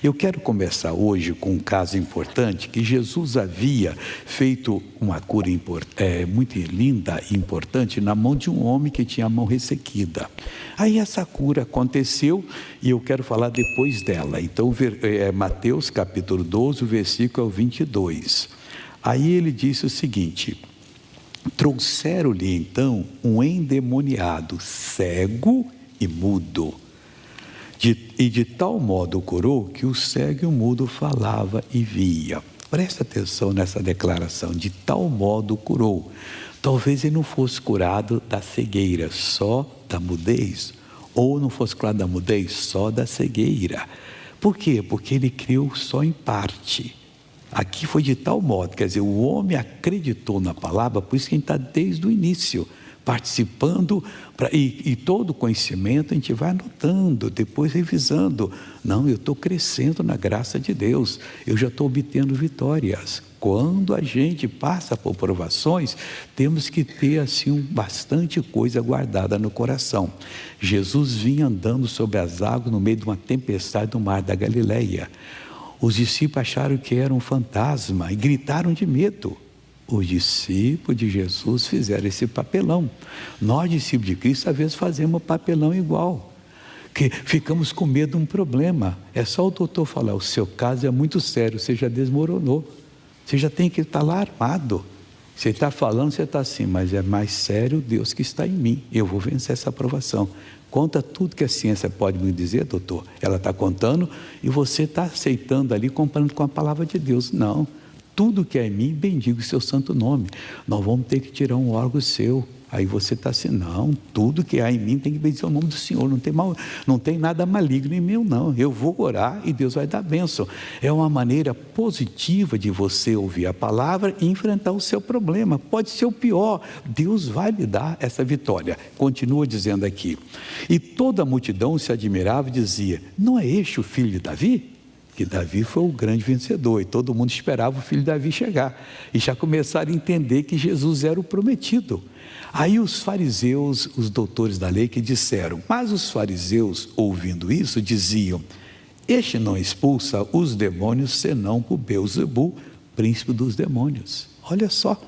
Eu quero começar hoje com um caso importante que Jesus havia feito uma cura muito linda e importante na mão de um homem que tinha a mão ressequida. Aí essa cura aconteceu e eu quero falar depois dela. Então, Mateus capítulo 12, o versículo 22. Aí ele disse o seguinte: trouxeram-lhe então um endemoniado, cego e mudo. E de tal modo o curou que o cego e o mudo falava e via. Presta atenção nessa declaração: de tal modo o curou. Talvez ele não fosse curado da cegueira, só da mudez. Ou não fosse curado da mudez, só da cegueira. Por quê? Porque ele creu só em parte. Aqui foi de tal modo, quer dizer, o homem acreditou na palavra, por isso que a gente está desde o início participando, e todo conhecimento a gente vai anotando, depois revisando. Não, eu estou crescendo na graça de Deus, eu já estou obtendo vitórias. Quando a gente passa por provações, temos que ter assim bastante coisa guardada no coração. Jesus vinha andando sobre as águas no meio de uma tempestade no mar da Galileia. Os discípulos acharam que era um fantasma e gritaram de medo. Os discípulos de Jesus fizeram esse papelão. Nós, discípulos de Cristo, às vezes fazemos papelão igual, que ficamos com medo de um problema. É só o doutor falar: o seu caso é muito sério, você já desmoronou, você já tem que estar lá armado. Você está falando, você está assim, mas é mais sério Deus que está em mim, eu vou vencer essa provação. Conta tudo que a ciência pode me dizer, doutor. Ela está contando e você está aceitando ali, comparando com a palavra de Deus. Não. Tudo que é em mim, bendigo o seu santo nome. Nós vamos ter que tirar um órgão seu. Aí você está assim: não, tudo que há em mim tem que bendizer o nome do Senhor. Não tem nada maligno em mim, não. Eu vou orar e Deus vai dar bênção. É uma maneira positiva de você ouvir a palavra e enfrentar o seu problema. Pode ser o pior, Deus vai lhe dar essa vitória. Continua dizendo aqui: e toda a multidão se admirava e dizia: não é este o filho de Davi? Que Davi foi o grande vencedor e todo mundo esperava o filho de Davi chegar. E já começaram a entender que Jesus era o prometido. Aí os fariseus, os doutores da lei, que disseram, mas os fariseus, ouvindo isso, diziam: este não expulsa os demônios senão por Beelzebul, príncipe dos demônios. Olha só,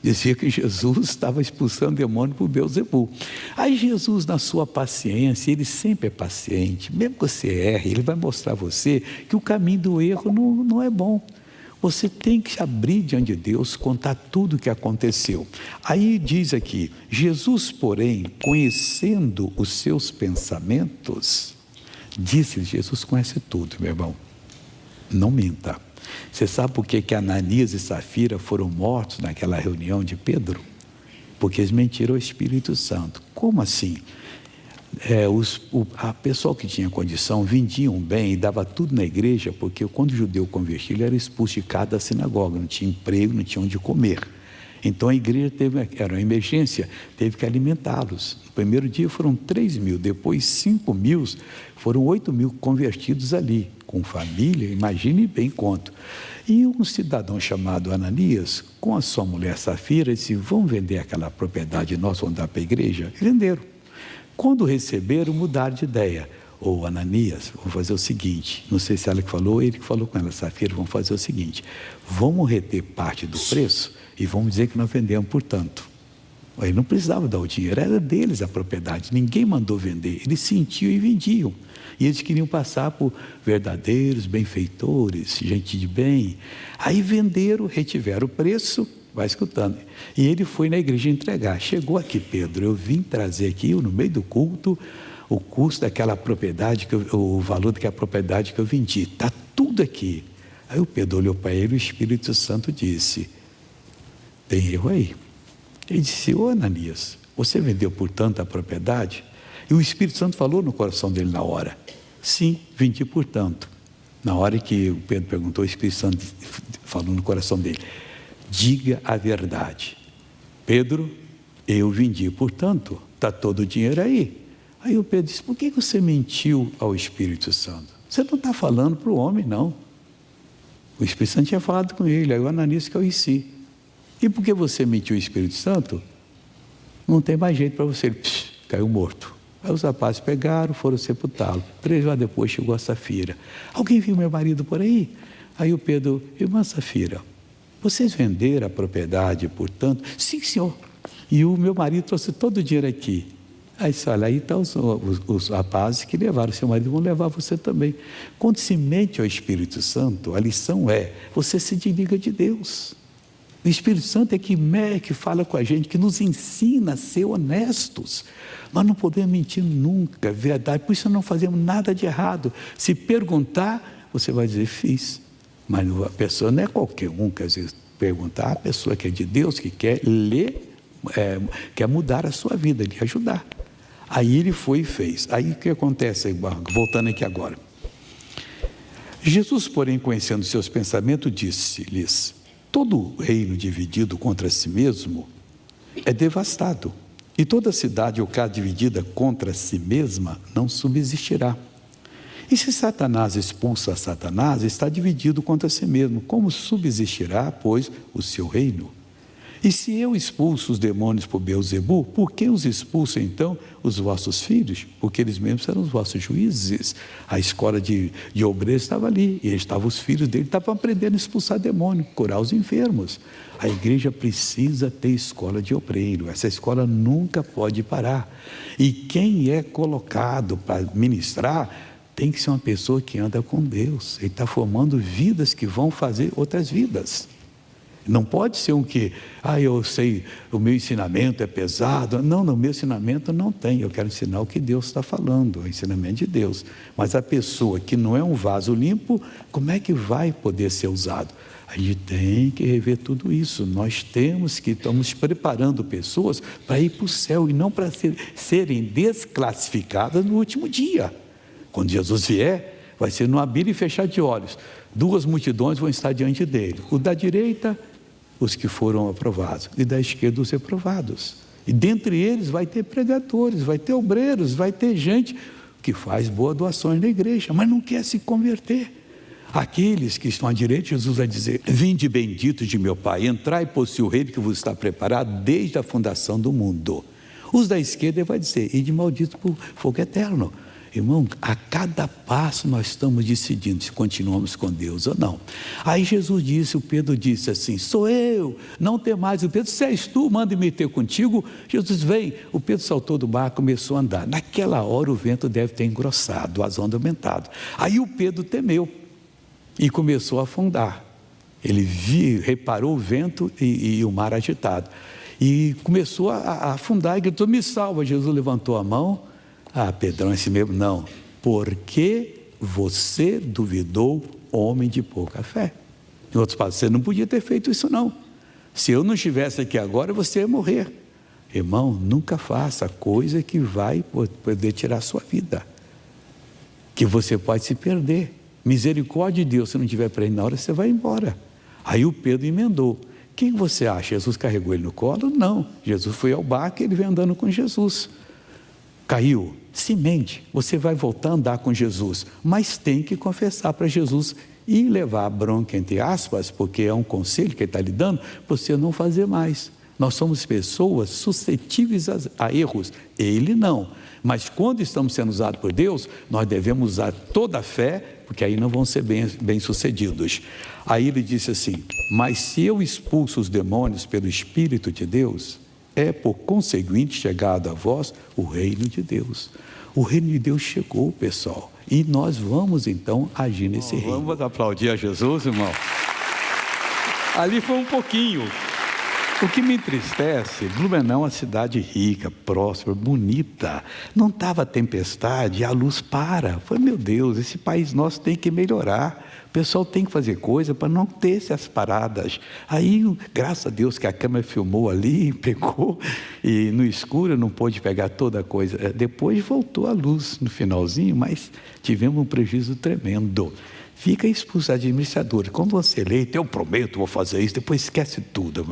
dizia que Jesus estava expulsando demônio por Beelzebul. Aí Jesus, na sua paciência, ele sempre é paciente, mesmo que você erre, ele vai mostrar a você que o caminho do erro não é bom. Você tem que abrir diante de Deus, contar tudo o que aconteceu. Aí diz aqui: Jesus, porém, conhecendo os seus pensamentos, disse-lhe, Jesus conhece tudo, meu irmão, não minta. Você sabe por que Ananias e Safira foram mortos naquela reunião de Pedro? Porque eles mentiram ao Espírito Santo. Como assim? A pessoa que tinha condição vendia um bem e dava tudo na igreja, porque quando o judeu convertia, ele era expulso de cada sinagoga, não tinha emprego, não tinha onde comer. Então a igreja era uma emergência, teve que alimentá-los. No primeiro dia foram 3.000, depois 5.000, foram 8.000 convertidos ali, com família, imagine bem quanto. E um cidadão chamado Ananias, com a sua mulher Safira, disse: vamos vender aquela propriedade nossa, vamos dar para a igreja? E venderam. Quando receberam, mudaram de ideia. Ô Ananias, vamos fazer o seguinte, não sei se ela que falou ou ele que falou com ela, Safira, vamos fazer o seguinte: vamos reter parte do preço e vamos dizer que nós vendemos por tanto. Ele não precisava dar o dinheiro, era deles a propriedade, ninguém mandou vender, eles sentiam e vendiam. E eles queriam passar por verdadeiros benfeitores, gente de bem. Aí venderam, retiveram o preço, vai escutando. E ele foi na igreja entregar. Chegou aqui, Pedro, eu vim trazer aqui, no meio do culto, o custo daquela propriedade, o valor daquela propriedade que eu vendi. Está tudo aqui. Aí o Pedro olhou para ele e o Espírito Santo disse: tem erro aí. Ele disse: ô Ananias, você vendeu por tanto a propriedade? E o Espírito Santo falou no coração dele na hora: sim, vendi por tanto. Na hora que o Pedro perguntou, o Espírito Santo falou no coração dele: diga a verdade. Pedro, eu vendi por tanto, está todo o dinheiro aí. Aí o Pedro disse: por que você mentiu ao Espírito Santo? Você não está falando para o homem, não. O Espírito Santo tinha falado com ele, aí o Ananias que eu ensi. E por que você mentiu ao Espírito Santo? Não tem mais jeito para você. Ele caiu morto. Aí os rapazes pegaram, foram sepultá-lo. 3 horas depois chegou a Safira. Alguém viu meu marido por aí? Aí o Pedro, irmã Safira, vocês venderam a propriedade, portanto? Sim, senhor. E o meu marido trouxe todo o dinheiro aqui. Aí você olha, aí estão os rapazes que levaram seu marido, vão levar você também. Quando se mente ao Espírito Santo, a lição é, você se desliga de Deus. O Espírito Santo é que fala com a gente, que nos ensina a ser honestos. Nós não podemos mentir nunca, é verdade, por isso não fazemos nada de errado. Se perguntar, você vai dizer, fiz. Mas a pessoa não é qualquer um que às vezes perguntar, a pessoa que é de Deus, que quer ler, quer mudar a sua vida, lhe ajudar. Aí ele foi e fez. Aí o que acontece, voltando aqui agora. Jesus, porém, conhecendo seus pensamentos, disse-lhes, todo reino dividido contra si mesmo é devastado, e toda cidade ou casa dividida contra si mesma não subsistirá. E se Satanás expulsa Satanás, está dividido contra si mesmo. Como subsistirá, pois, o seu reino? E se eu expulso os demônios por Beelzebu, por que os expulsam então os vossos filhos? Porque eles mesmos eram os vossos juízes. A escola de obreiros estava ali, e os filhos dele estavam aprendendo a expulsar demônio, curar os enfermos. A igreja precisa ter escola de obreiro, essa escola nunca pode parar. E quem é colocado para ministrar, tem que ser uma pessoa que anda com Deus. Ele está formando vidas que vão fazer outras vidas. Não pode ser um que, eu sei, o meu ensinamento é pesado. Não, no meu ensinamento não tem. Eu quero ensinar o que Deus está falando, o ensinamento de Deus. Mas a pessoa que não é um vaso limpo, como é que vai poder ser usado? A gente tem que rever tudo isso. Nós estamos preparando pessoas para ir para o céu e não para serem desclassificadas no último dia. Quando Jesus vier, vai ser no abrir e fechar de olhos. 2 multidões vão estar diante dele. O da direita, os que foram aprovados, e da esquerda, os reprovados. E dentre eles vai ter pregadores, vai ter obreiros, vai ter gente que faz boas doações na igreja, mas não quer se converter. Aqueles que estão à direita, Jesus vai dizer, vinde benditos de meu Pai, entrai por si o reino que vos está preparado desde a fundação do mundo. Os da esquerda, ele vai dizer, ide malditos por fogo eterno. Irmão, a cada passo nós estamos decidindo se continuamos com Deus ou não. Aí Jesus disse, o Pedro disse assim, sou eu, não tem mais. O Pedro, se és tu, manda-me ter contigo. Jesus vem, o Pedro saltou do barco, começou a andar. Naquela hora o vento deve ter engrossado, as ondas aumentadas. Aí o Pedro temeu e começou a afundar. Ele reparou o vento e o mar agitado. E começou a afundar e gritou, me salva. Jesus levantou a mão. Pedrão, esse mesmo, não. Porque você duvidou, homem de pouca fé. Em outros palavras, você não podia ter feito isso não. Se eu não estivesse aqui agora, você ia morrer. Irmão, nunca faça coisa que vai poder tirar a sua vida. Que você pode se perder. Misericórdia de Deus, se não tiver para ir na hora, você vai embora. Aí o Pedro emendou. Quem você acha? Jesus carregou ele no colo? Não. Jesus foi ao barco e ele veio andando com Jesus. Caiu, se mente, você vai voltar a andar com Jesus, mas tem que confessar para Jesus e levar a bronca, entre aspas, porque é um conselho que ele está lhe dando, para você não fazer mais. Nós somos pessoas suscetíveis a erros, ele não. Mas quando estamos sendo usados por Deus, nós devemos usar toda a fé, porque aí não vão ser bem-sucedidos. Aí ele disse assim, mas se eu expulso os demônios pelo Espírito de Deus, é por conseguinte chegado a vós o reino de Deus. O reino de Deus chegou, pessoal, e nós vamos então agir nesse reino. Vamos aplaudir a Jesus, irmão. Ali foi um pouquinho. O que me entristece, Blumenau é uma cidade rica, próspera, bonita. Não estava tempestade, a luz para. Foi, meu Deus, esse país nosso tem que melhorar. O pessoal tem que fazer coisa para não ter essas paradas. Aí, graças a Deus que a câmera filmou ali, pegou, e no escuro não pôde pegar toda a coisa. Depois voltou a luz no finalzinho, mas tivemos um prejuízo tremendo. Fica expulso administrador. Quando você lê, eu prometo, vou fazer isso, depois esquece tudo.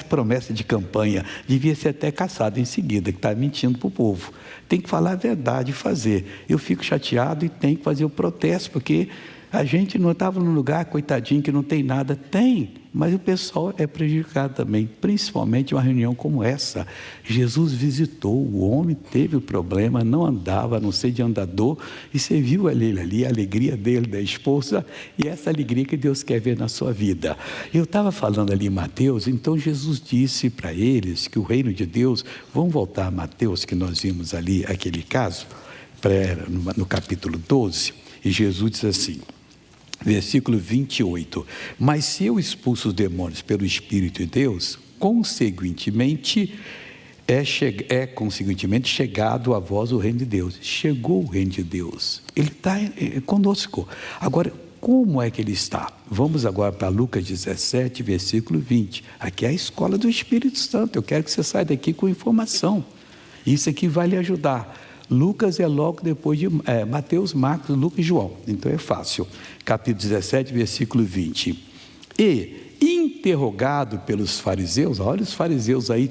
Promessa de campanha, devia ser até caçado em seguida, que está mentindo para o povo. Tem que falar a verdade e fazer. Eu fico chateado e tenho que fazer o protesto, porque A gente não estava num lugar, coitadinho, que não tem nada. Tem, mas o pessoal é prejudicado também, principalmente uma reunião como essa. Jesus visitou, o homem teve o problema, não andava, não sei de andador, e você viu ele ali, a alegria dele, da esposa, e essa alegria que Deus quer ver na sua vida. Eu estava falando ali em Mateus, então Jesus disse para eles que o reino de Deus, vamos voltar a Mateus, que nós vimos ali, aquele caso, no capítulo 12, e Jesus diz assim, versículo 28, mas se eu expulso os demônios pelo Espírito de Deus, consequentemente consequentemente chegado a vós o reino de Deus. Chegou o reino de Deus, ele está conosco. Agora, como é que ele está? Vamos agora para Lucas 17, versículo 20, aqui é a escola do Espírito Santo. Eu quero que você saia daqui com informação, isso aqui vai lhe ajudar. Lucas é logo depois de Mateus, Marcos, Lucas e João, então é fácil. Capítulo 17, versículo 20. E, interrogado pelos fariseus, olha os fariseus aí,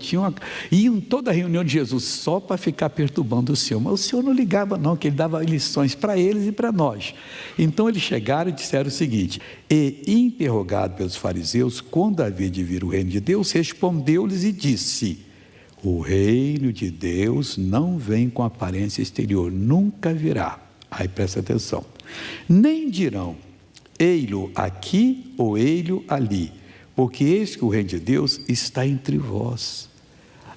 iam toda a reunião de Jesus só para ficar perturbando o Senhor, mas o Senhor não ligava não, que ele dava lições para eles e para nós. Então eles chegaram e disseram o seguinte, e interrogado pelos fariseus, quando havia de vir o reino de Deus, respondeu-lhes e disse, o reino de Deus não vem com aparência exterior, nunca virá. Aí presta atenção. Nem dirão, ei-lo aqui ou ei-lo ali, porque eis que o reino de Deus está entre vós.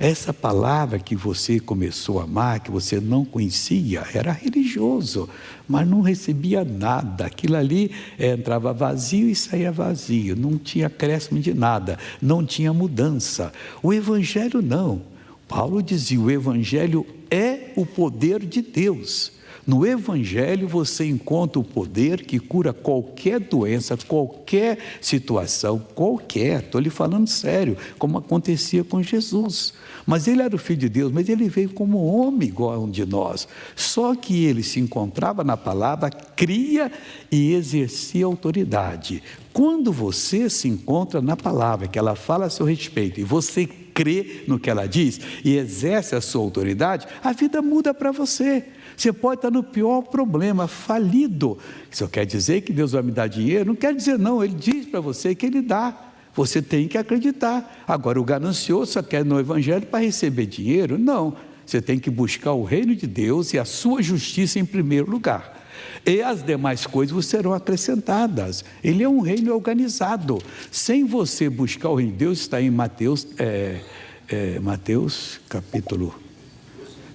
Essa palavra que você começou a amar, que você não conhecia, era religioso, mas não recebia nada. Aquilo ali entrava vazio e saía vazio, não tinha acréscimo de nada, não tinha mudança. O Evangelho não. Paulo dizia, o Evangelho é o poder de Deus. No Evangelho você encontra o poder que cura qualquer doença, qualquer situação, estou lhe falando sério, como acontecia com Jesus. Mas ele era o Filho de Deus, mas ele veio como homem igual a um de nós. Só que ele se encontrava na palavra, cria e exercia autoridade. Quando você se encontra na palavra, que ela fala a seu respeito, e você crê no que ela diz e exerce a sua autoridade, a vida muda para você. Você pode estar no pior problema, falido. Isso quer dizer que Deus vai me dar dinheiro? Não quer dizer não, Ele diz para você que Ele dá. Você tem que acreditar. Agora, o ganancioso só quer no Evangelho para receber dinheiro? Não. Você tem que buscar o reino de Deus e a sua justiça em primeiro lugar. E as demais coisas serão acrescentadas. Ele é um reino organizado. Sem você buscar o reino de Deus, está em Mateus capítulo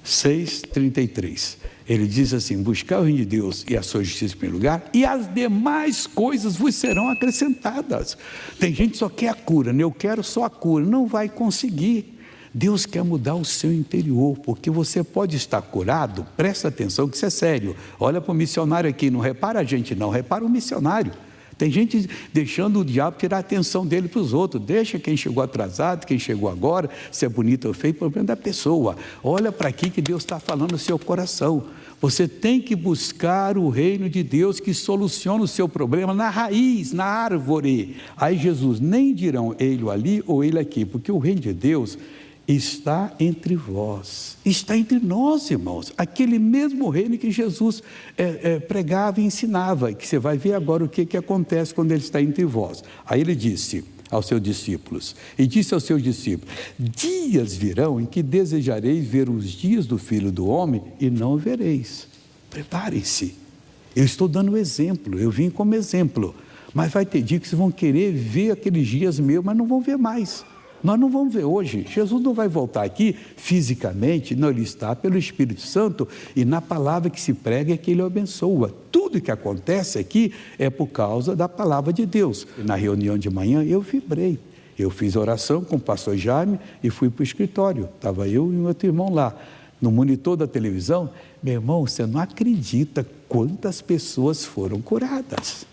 6, 33. Ele diz assim, buscar o reino de Deus e a sua justiça em primeiro lugar, e as demais coisas vos serão acrescentadas. Tem gente que só quer a cura, né? Eu quero só a cura, não vai conseguir. Deus quer mudar o seu interior, porque você pode estar curado, presta atenção que isso é sério. Olha para o missionário aqui, não repara a gente não, repara o missionário. Tem gente deixando o diabo tirar a atenção dele para os outros. Deixa quem chegou atrasado, quem chegou agora, se é bonito ou feio, problema da pessoa. Olha para aqui que Deus está falando no seu coração. Você tem que buscar o reino de Deus que soluciona o seu problema na raiz, na árvore. Aí Jesus, nem dirão ele ali ou ele aqui, porque o reino de Deus está entre vós, está entre nós, irmãos, aquele mesmo reino que Jesus pregava e ensinava, que você vai ver agora o que acontece quando ele está entre vós. Aí ele disse aos seus discípulos, dias virão em que desejareis ver os dias do Filho do Homem e não vereis. Preparem-se, eu estou dando um exemplo, eu vim como exemplo, mas vai ter dia que vocês vão querer ver aqueles dias meus, mas não vão ver mais. Nós não vamos ver hoje, Jesus não vai voltar aqui fisicamente, não, ele está pelo Espírito Santo e na palavra que se prega é que ele abençoa. Tudo que acontece aqui é por causa da palavra de Deus. Na reunião de manhã eu vibrei, eu fiz oração com o pastor Jaime e fui para o escritório, estava eu e um outro irmão lá. No monitor da televisão, meu irmão, você não acredita quantas pessoas foram curadas.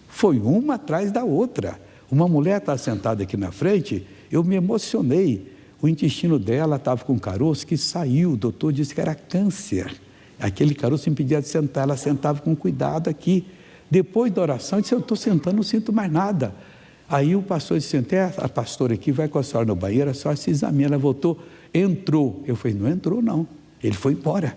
Foi uma atrás da outra. Uma mulher está sentada aqui na frente, eu me emocionei, o intestino dela estava com caroço que saiu, o doutor disse que era câncer, aquele caroço impedia de sentar, ela sentava com cuidado aqui, depois da oração, eu disse, eu estou sentando, não sinto mais nada, aí o pastor disse, a pastora aqui vai com a senhora no banheiro, a senhora se examina, ela voltou, entrou, eu falei, não entrou não, ele foi embora,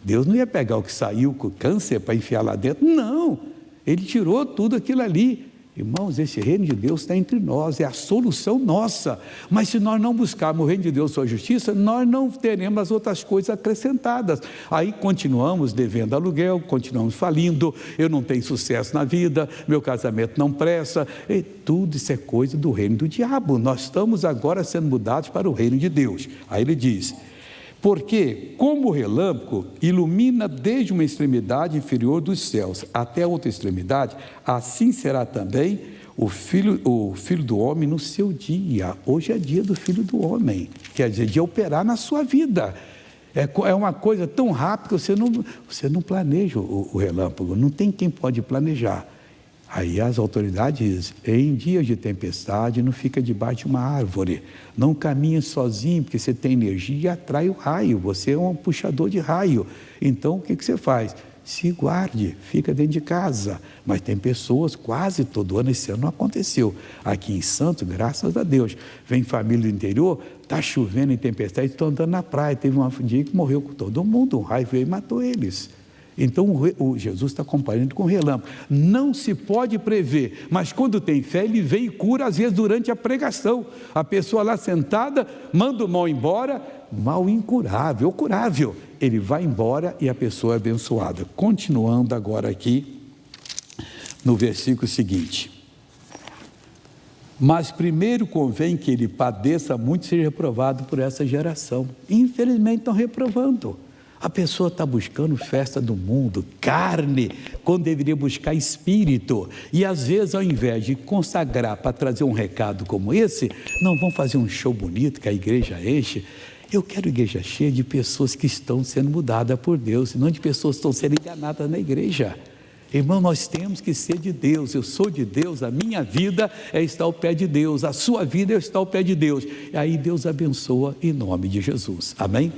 Deus não ia pegar o que saiu com câncer para enfiar lá dentro, não, Ele tirou tudo aquilo ali. Irmãos, esse reino de Deus está entre nós, é a solução nossa. Mas se nós não buscarmos o reino de Deus, sua justiça, nós não teremos as outras coisas acrescentadas. Aí continuamos devendo aluguel, continuamos falindo, eu não tenho sucesso na vida, meu casamento não presta, e tudo isso é coisa do reino do diabo. Nós estamos agora sendo mudados para o reino de Deus. Aí ele diz: porque, como o relâmpago ilumina desde uma extremidade inferior dos céus até a outra extremidade, assim será também o filho do homem no seu dia. Hoje é dia do Filho do Homem, quer dizer, de operar na sua vida. É uma coisa tão rápida que você não planeja o relâmpago, não tem quem pode planejar. Aí as autoridades dizem: em dias de tempestade não fica debaixo de uma árvore, não caminhe sozinho, porque você tem energia e atrai o raio, você é um puxador de raio. Então o que você faz? Se guarde, fica dentro de casa. Mas tem pessoas, quase todo ano, esse ano não aconteceu. Aqui em Santos, graças a Deus, vem família do interior, está chovendo em tempestade, estão andando na praia. Teve um dia que morreu com todo mundo, um raio veio e matou eles. Então o Jesus está comparando com o relâmpago. Não se pode prever, mas quando tem fé, ele vem e cura, às vezes durante a pregação. A pessoa lá sentada, manda o mal embora, mal incurável, ou curável. Ele vai embora e a pessoa é abençoada. Continuando agora aqui, no versículo seguinte: mas primeiro convém que ele padeça muito e seja reprovado por essa geração. Infelizmente estão reprovando. A pessoa está buscando festa do mundo, carne, quando deveria buscar espírito. E às vezes, ao invés de consagrar para trazer um recado como esse, não vão fazer um show bonito que a igreja enche. Eu quero igreja cheia de pessoas que estão sendo mudadas por Deus, não de pessoas que estão sendo enganadas na igreja. Irmão, nós temos que ser de Deus. Eu sou de Deus, a minha vida é estar ao pé de Deus, a sua vida é estar ao pé de Deus. E aí Deus abençoa em nome de Jesus. Amém?